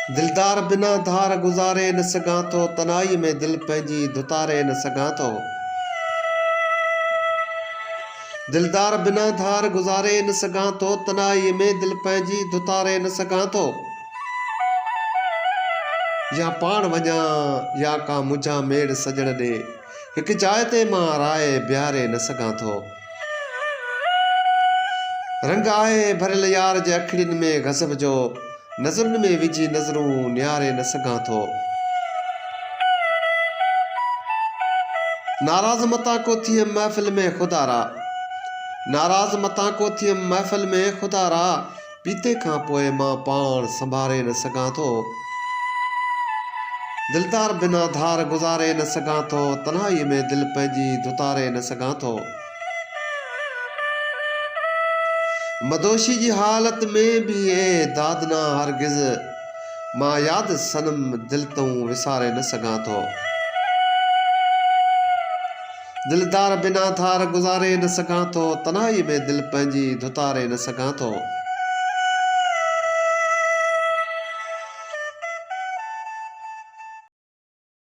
दिलदार बिना धार गुज़ारे न सघां थो, तन्हाई में दिल पंहिंजी धुतारे न सघां थो। दिलदार बिना धार गुज़ारे न सघां थो, तन्हाई में दिल पंहिंजी धुतारे न सघां थो। या पाण वञा या का मुंहिंजा मेड़ सजण ॾे, हिक जाइ ते मां राय बिहारे न सघां थो। रंग आहे भरियल यार जे अखियुनि में गज़ब जो, नज़रुनि में विझी नज़रूं निहारे न सघां थो। नाराज़ मतां को थियमि महफ़िल में खुदारा, नाराज़ मतां को थियमि महफ़िल में खुदारा, पीते खां पोइ मां पाण संभारे न सघां थो। दिलदार बिना धार गुज़ारे न सघां थो, तन्हाई में दिल पंहिंजी धुतारे न सघां थो। मदोशी जी हालत में भी ए दादना हरगिज़, मां यादि सनम दिल तूं विसारे न सघां थो। दिलदार बिना धार गुज़ारे न सघां थो, तन्हाई में दिल पंहिंजी धुतारे न सघां थो।